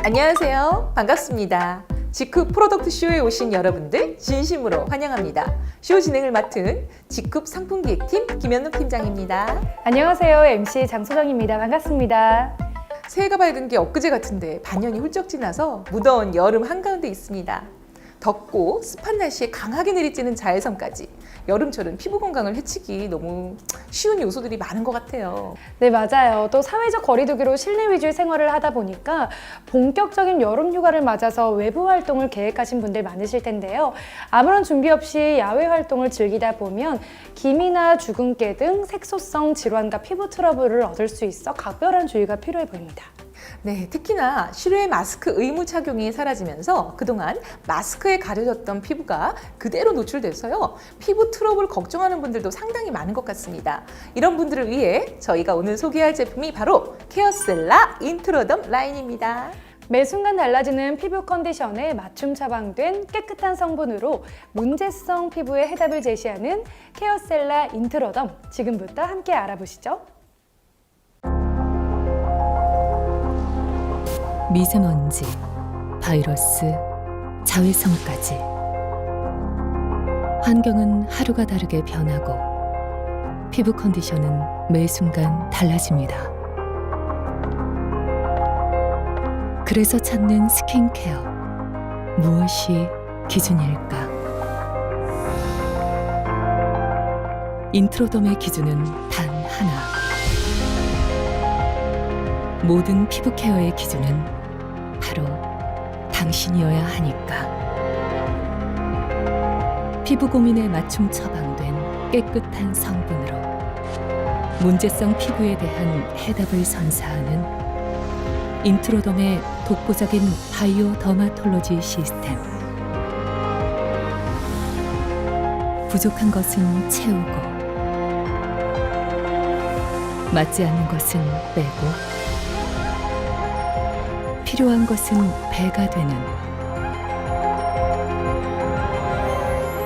안녕하세요. 반갑습니다. 직급 프로덕트 쇼에 오신 여러분들 진심으로 환영합니다. 쇼 진행을 맡은 직급 상품기획팀 김현욱 팀장입니다. 안녕하세요. MC 장소정입니다. 반갑습니다. 새해가 밝은 게 엊그제 같은데 반년이 훌쩍 지나서 무더운 여름 한가운데 있습니다. 덥고 습한 날씨에 강하게 내리쬐는 자외선까지 여름철은 피부 건강을 해치기 너무 쉬운 요소들이 많은 것 같아요. 네, 맞아요. 또 사회적 거리두기로 실내 위주의 생활을 하다 보니까 본격적인 여름 휴가를 맞아서 외부 활동을 계획하신 분들 많으실 텐데요. 아무런 준비 없이 야외 활동을 즐기다 보면 기미나 주근깨 등 색소성 질환과 피부 트러블을 얻을 수 있어 각별한 주의가 필요해 보입니다. 네, 특히나 실외 마스크 의무 착용이 사라지면서 그동안 마스크에 가려졌던 피부가 그대로 노출돼서요. 피부 트러블 걱정하는 분들도 상당히 많은 것 같습니다. 이런 분들을 위해 저희가 오늘 소개할 제품이 바로 케어셀라 인트로덤 라인입니다. 매 순간 달라지는 피부 컨디션에 맞춤 처방된 깨끗한 성분으로 문제성 피부에 해답을 제시하는 케어셀라 인트로덤, 지금부터 함께 알아보시죠. 미세먼지, 바이러스, 자외선까지 환경은 하루가 다르게 변하고 피부 컨디션은 매 순간 달라집니다. 그래서 찾는 스킨케어, 무엇이 기준일까? 인트로덤의 기준은 단 하나. 모든 피부 케어의 기준은 바로 당신이어야 하니까. 피부 고민에 맞춤 처방된 깨끗한 성분으로 문제성 피부에 대한 해답을 선사하는 인트로덤의 독보적인 바이오 더마톨로지 시스템. 부족한 것은 채우고 맞지 않는 것은 빼고 필요한 것은 배가 되는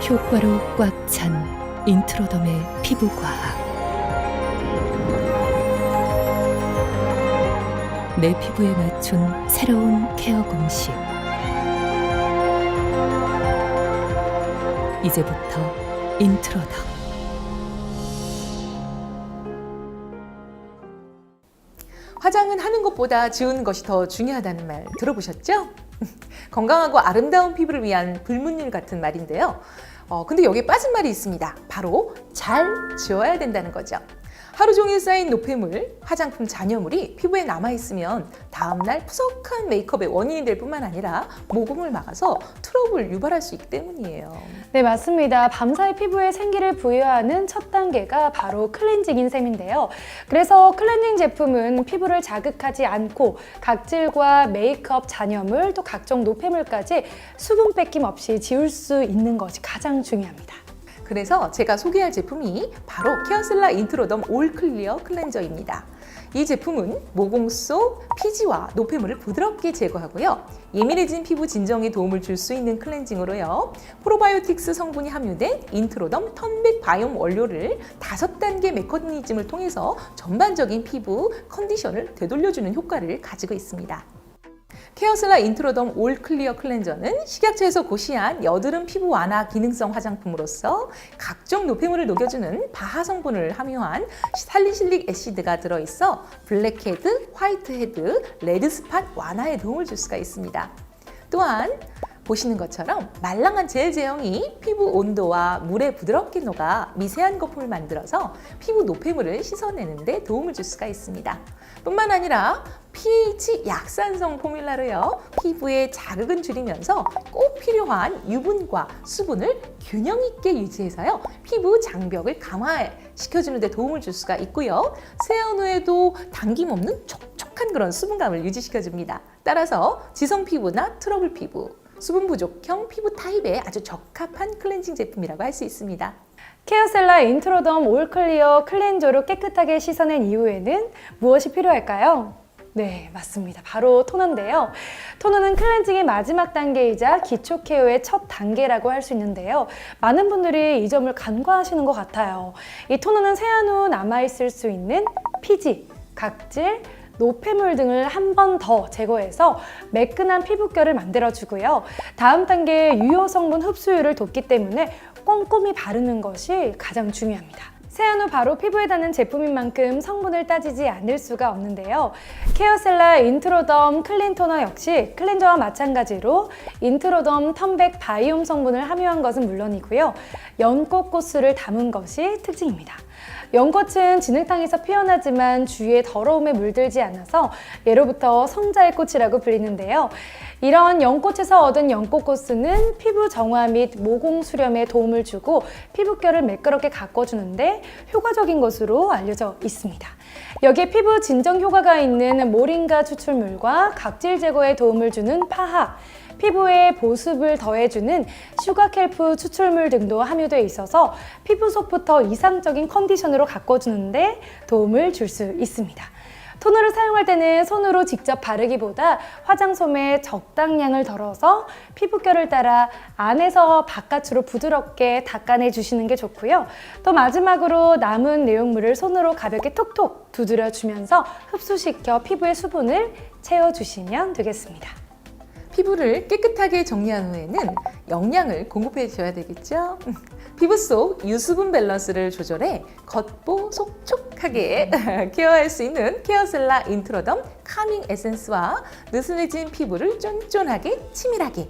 효과로 꽉 찬 인트로덤의 피부과학. 내 피부에 맞춘 새로운 케어 공식. 이제부터 인트로덤. 화장은 하는 것보다 지우는 것이 더 중요하다는 말 들어보셨죠? 건강하고 아름다운 피부를 위한 불문율 같은 말인데요. 근데 여기에 빠진 말이 있습니다. 바로 잘 지워야 된다는 거죠. 하루 종일 쌓인 노폐물, 화장품 잔여물이 피부에 남아있으면 다음날 푸석한 메이크업의 원인이 될 뿐만 아니라 모공을 막아서 트러블을 유발할 수 있기 때문이에요. 네, 맞습니다. 밤사이 피부에 생기를 부여하는 첫 단계가 바로 클렌징인 셈인데요. 그래서 클렌징 제품은 피부를 자극하지 않고 각질과 메이크업 잔여물, 또 각종 노폐물까지 수분 뺏김 없이 지울 수 있는 것이 가장 중요합니다. 그래서 제가 소개할 제품이 바로 케어셀라 인트로덤 올 클리어 클렌저입니다. 이 제품은 모공 속 피지와 노폐물을 부드럽게 제거하고요. 예민해진 피부 진정에 도움을 줄 수 있는 클렌징으로요. 프로바이오틱스 성분이 함유된 인트로덤 턴백 바이옴 원료를 5단계 메커니즘을 통해서 전반적인 피부 컨디션을 되돌려주는 효과를 가지고 있습니다. 케어셀라 인트로덤 올 클리어 클렌저는 식약처에서 고시한 여드름 피부 완화 기능성 화장품으로서 각종 노폐물을 녹여주는 바하 성분을 함유한 살리실릭 애시드가 들어있어 블랙헤드, 화이트헤드, 레드스팟 완화에 도움을 줄 수가 있습니다. 또한 보시는 것처럼 말랑한 젤 제형이 피부 온도와 물에 부드럽게 녹아 미세한 거품을 만들어서 피부 노폐물을 씻어내는 데 도움을 줄 수가 있습니다. 뿐만 아니라 pH 약산성 포뮬라로요. 피부의 자극은 줄이면서 꼭 필요한 유분과 수분을 균형 있게 유지해서요. 피부 장벽을 강화시켜주는 데 도움을 줄 수가 있고요. 세안 후에도 당김 없는 촉촉한 그런 수분감을 유지시켜줍니다. 따라서 지성 피부나 트러블 피부, 수분 부족형 피부 타입에 아주 적합한 클렌징 제품이라고 할 수 있습니다. 케어셀라 인트로덤 올 클리어 클렌저로 깨끗하게 씻어낸 이후에는 무엇이 필요할까요? 네, 맞습니다. 바로 토너인데요. 토너는 클렌징의 마지막 단계이자 기초 케어의 첫 단계라고 할 수 있는데요. 많은 분들이 이 점을 간과하시는 것 같아요. 이 토너는 세안 후 남아있을 수 있는 피지, 각질, 노폐물 등을 한 번 더 제거해서 매끈한 피부결을 만들어주고요. 다음 단계 유효 성분 흡수율을 돕기 때문에 꼼꼼히 바르는 것이 가장 중요합니다. 세안 후 바로 피부에 닿는 제품인 만큼 성분을 따지지 않을 수가 없는데요. 케어셀라 인트로덤 클린 토너 역시 클렌저와 마찬가지로 인트로덤 턴백 바이옴 성분을 함유한 것은 물론이고요. 연꽃 꽃수를 담은 것이 특징입니다. 연꽃은 진흙탕에서 피어나지만 주위에 더러움에 물들지 않아서 예로부터 성자의 꽃이라고 불리는데요. 이런 연꽃에서 얻은 연꽃꽃수는 피부 정화 및 모공 수렴에 도움을 주고 피부결을 매끄럽게 가꿔주는데 효과적인 것으로 알려져 있습니다. 여기에 피부 진정 효과가 있는 모링가 추출물과 각질 제거에 도움을 주는 파하, 피부에 보습을 더해주는 슈가켈프 추출물 등도 함유되어 있어서 피부 속부터 이상적인 컨디션으로 가꿔주는데 도움을 줄 수 있습니다. 토너를 사용할 때는 손으로 직접 바르기보다 화장솜에 적당량을 덜어서 피부결을 따라 안에서 바깥으로 부드럽게 닦아내 주시는 게 좋고요. 또 마지막으로 남은 내용물을 손으로 가볍게 톡톡 두드려주면서 흡수시켜 피부의 수분을 채워주시면 되겠습니다. 피부를 깨끗하게 정리한 후에는 영양을 공급해 줘야 되겠죠? 피부 속 유수분 밸런스를 조절해 겉보 속촉하게 케어할 수 있는 케어셀라 인트로덤 카밍 에센스와 느슨해진 피부를 쫀쫀하게 치밀하게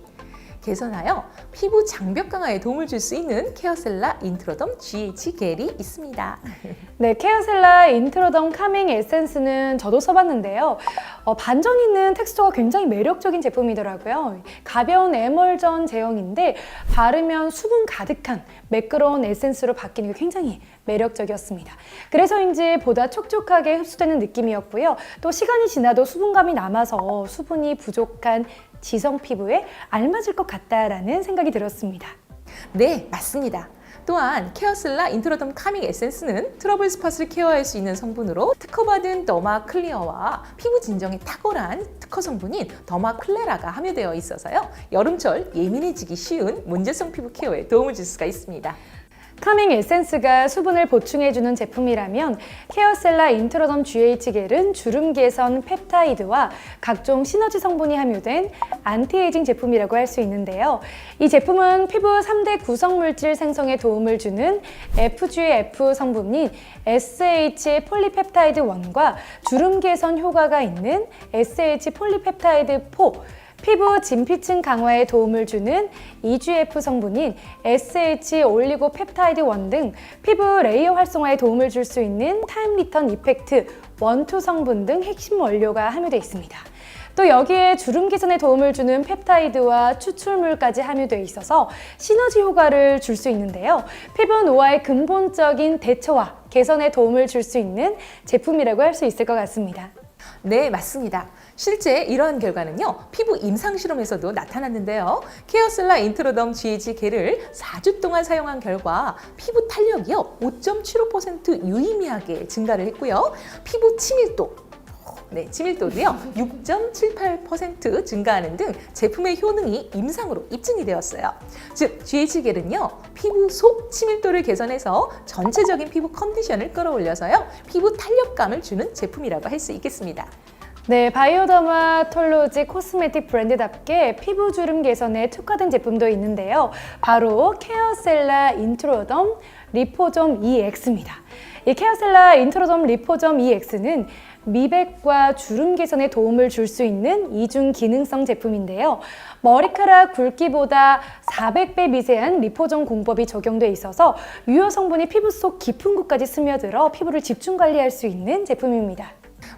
개선하여 피부 장벽 강화에 도움을 줄 수 있는 케어셀라 인트로덤 GH 겔이 있습니다. 네, 케어셀라 인트로덤 카밍 에센스는 저도 써봤는데요. 반전 있는 텍스처가 굉장히 매력적인 제품이더라고요. 가벼운 에멀전 제형인데 바르면 수분 가득한 매끄러운 에센스로 바뀌는 게 굉장히 매력적이었습니다. 그래서인지 보다 촉촉하게 흡수되는 느낌이었고요. 또 시간이 지나도 수분감이 남아서 수분이 부족한 지성 피부에 알맞을 것 같다라는 생각이 들었습니다. 네, 맞습니다. 또한 케어셀라 인트로덤 카밍 에센스는 트러블 스팟을 케어할 수 있는 성분으로 특허받은 더마 클리어와 피부 진정에 탁월한 특허 성분인 더마 클레라가 함유되어 있어서요. 여름철 예민해지기 쉬운 문제성 피부 케어에 도움을 줄 수가 있습니다. 카밍 에센스가 수분을 보충해주는 제품이라면 케어셀라 인트로덤 GH 겔은 주름 개선 펩타이드와 각종 시너지 성분이 함유된 안티에이징 제품이라고 할 수 있는데요. 이 제품은 피부 3대 구성물질 생성에 도움을 주는 FGF 성분인 SH 폴리펩타이드 1과 주름 개선 효과가 있는 SH 폴리펩타이드 4, 피부 진피층 강화에 도움을 주는 EGF 성분인 SH 올리고펩타이드 1 등 피부 레이어 활성화에 도움을 줄 수 있는 타임 리턴 이펙트 1, 2 성분 등 핵심 원료가 함유되어 있습니다. 또 여기에 주름 개선에 도움을 주는 펩타이드와 추출물까지 함유되어 있어서 시너지 효과를 줄 수 있는데요. 피부 노화의 근본적인 대처와 개선에 도움을 줄 수 있는 제품이라고 할 수 있을 것 같습니다. 네, 맞습니다. 실제 이러한 결과는요, 피부 임상 실험에서도 나타났는데요. 케어셀라 인트로덤 GH 겔을 4주 동안 사용한 결과 피부 탄력이요 5.75% 유의미하게 증가를 했고요. 피부 치밀도, 치밀도도요 6.78% 증가하는 등 제품의 효능이 임상으로 입증이 되었어요. 즉 GH 겔은요 피부 속 치밀도를 개선해서 전체적인 피부 컨디션을 끌어올려서요 피부 탄력감을 주는 제품이라고 할 수 있겠습니다. 네, 바이오더마톨로지 코스메틱 브랜드답게 피부 주름 개선에 특화된 제품도 있는데요. 바로 케어셀라 인트로덤 리포점 EX입니다. 이 케어셀라 인트로덤 리포점 EX는 미백과 주름 개선에 도움을 줄 수 있는 이중 기능성 제품인데요. 머리카락 굵기보다 400배 미세한 리포점 공법이 적용돼 있어서 유효 성분이 피부 속 깊은 곳까지 스며들어 피부를 집중 관리할 수 있는 제품입니다.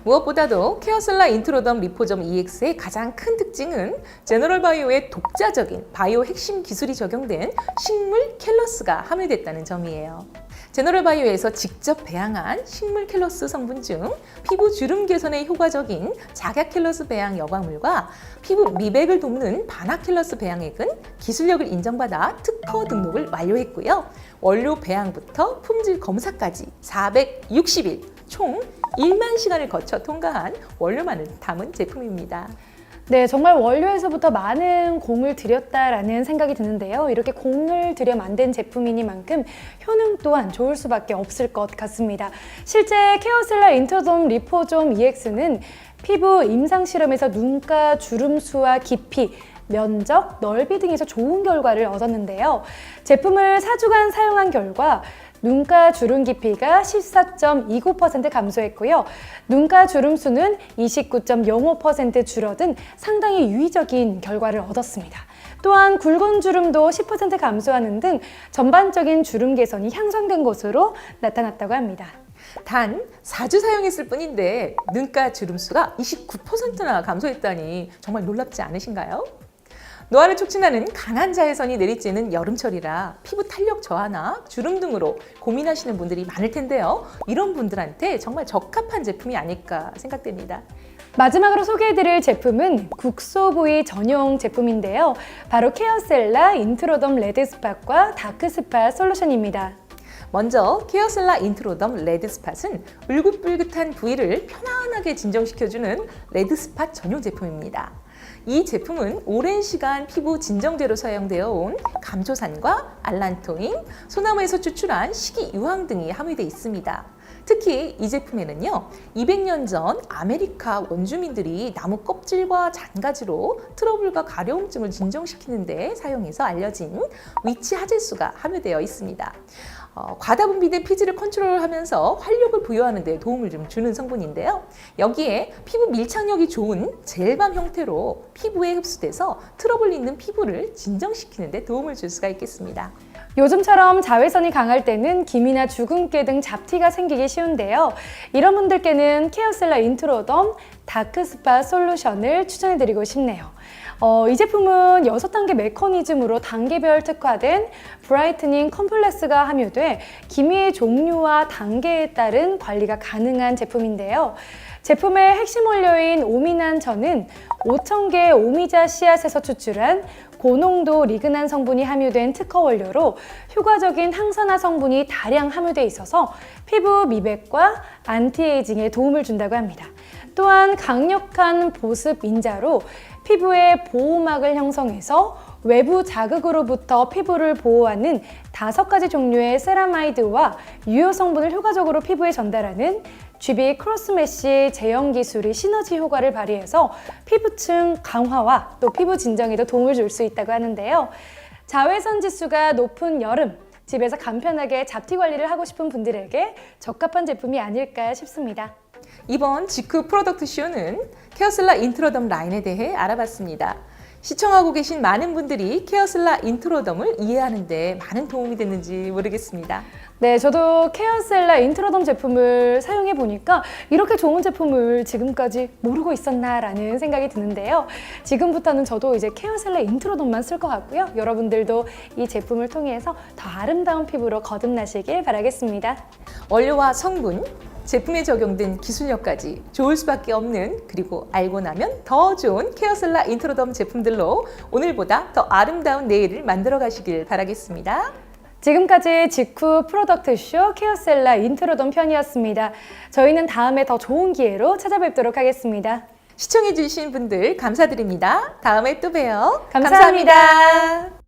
무엇보다도 케어셀라 인트로덤 리포점 EX의 가장 큰 특징은 제너럴바이오의 독자적인 바이오 핵심 기술이 적용된 식물 켈러스가 함유됐다는 점이에요. 제너럴바이오에서 직접 배양한 식물 켈러스 성분 중 피부 주름 개선에 효과적인 작약 켈러스 배양 여과물과 피부 미백을 돕는 반악 켈러스 배양액은 기술력을 인정받아 특허 등록을 완료했고요. 원료 배양부터 품질 검사까지 460일, 총 1만 시간을 거쳐 통과한 원료만을 담은 제품입니다. 네, 정말 원료에서부터 많은 공을 들였다라는 생각이 드는데요. 이렇게 공을 들여 만든 제품이니만큼 효능 또한 좋을 수밖에 없을 것 같습니다. 실제 케어셀라 인트로돔 리포좀 EX는 피부 임상 실험에서 눈가 주름수와 깊이, 면적, 넓이 등에서 좋은 결과를 얻었는데요. 제품을 4주간 사용한 결과 눈가 주름 깊이가 14.29% 감소했고요. 눈가 주름 수는 29.05% 줄어든 상당히 유의적인 결과를 얻었습니다. 또한 굵은 주름도 10% 감소하는 등 전반적인 주름 개선이 향상된 것으로 나타났다고 합니다. 단 4주 사용했을 뿐인데 눈가 주름수가 29%나 감소했다니 정말 놀랍지 않으신가요? 노화를 촉진하는 강한 자외선이 내리쬐는 여름철이라 피부 탄력 저하나 주름 등으로 고민하시는 분들이 많을 텐데요. 이런 분들한테 정말 적합한 제품이 아닐까 생각됩니다. 마지막으로 소개해드릴 제품은 국소 부위 전용 제품인데요. 바로 케어셀라 인트로덤 레드 스팟과 다크 스팟 솔루션입니다. 먼저 케어셀라 인트로덤 레드 스팟은 울긋불긋한 부위를 편안하게 진정시켜주는 레드 스팟 전용 제품입니다. 이 제품은 오랜 시간 피부 진정제로 사용되어 온 감초산과 알란토인, 소나무에서 추출한 식이유황 등이 함유되어 있습니다. 특히 이 제품에는요, 200년 전 아메리카 원주민들이 나무 껍질과 잔가지로 트러블과 가려움증을 진정시키는 데 사용해서 알려진 위치 하제수가 함유되어 있습니다. 과다 분비된 피지를 컨트롤하면서 활력을 부여하는 데 도움을 좀 주는 성분인데요. 여기에 피부 밀착력이 좋은 젤밤 형태로 피부에 흡수돼서 트러블 있는 피부를 진정시키는 데 도움을 줄 수가 있겠습니다. 요즘처럼 자외선이 강할 때는 기미나 주근깨 등 잡티가 생기기 쉬운데요. 이런 분들께는 케어셀라 인트로덤 다크 스팟 솔루션을 추천해드리고 싶네요. 이 제품은 6단계 메커니즘으로 단계별 특화된 브라이트닝 컴플렉스가 함유돼 기미의 종류와 단계에 따른 관리가 가능한 제품인데요. 제품의 핵심 원료인 오미난천은 5,000개의 오미자 씨앗에서 추출한 고농도 리그난 성분이 함유된 특허 원료로 효과적인 항산화 성분이 다량 함유되어 있어서 피부 미백과 안티에이징에 도움을 준다고 합니다. 또한 강력한 보습 인자로 피부에 보호막을 형성해서 외부 자극으로부터 피부를 보호하는 5가지 종류의 세라마이드와 유효 성분을 효과적으로 피부에 전달하는 GB 크로스매시 제형 기술이 시너지 효과를 발휘해서 피부층 강화와 또 피부 진정에도 도움을 줄 수 있다고 하는데요. 자외선 지수가 높은 여름, 집에서 간편하게 잡티 관리를 하고 싶은 분들에게 적합한 제품이 아닐까 싶습니다. 이번 직후 프로덕트 쇼는 케어셀라 인트로덤 라인에 대해 알아봤습니다. 시청하고 계신 많은 분들이 케어셀라 인트로덤을 이해하는 데 많은 도움이 됐는지 모르겠습니다. 네, 저도 케어셀라 인트로덤 제품을 사용해 보니까 이렇게 좋은 제품을 지금까지 모르고 있었나라는 생각이 드는데요. 지금부터는 저도 이제 케어셀라 인트로덤만 쓸 것 같고요. 여러분들도 이 제품을 통해서 더 아름다운 피부로 거듭나시길 바라겠습니다. 원료와 성분, 제품에 적용된 기술력까지 좋을 수밖에 없는, 그리고 알고 나면 더 좋은 케어셀라 인트로덤 제품들로 오늘보다 더 아름다운 내일을 만들어 가시길 바라겠습니다. 지금까지 직후 프로덕트쇼 케어셀라 인트로덤 편이었습니다. 저희는 다음에 더 좋은 기회로 찾아뵙도록 하겠습니다. 시청해주신 분들 감사드립니다. 다음에 또 봬요. 감사합니다.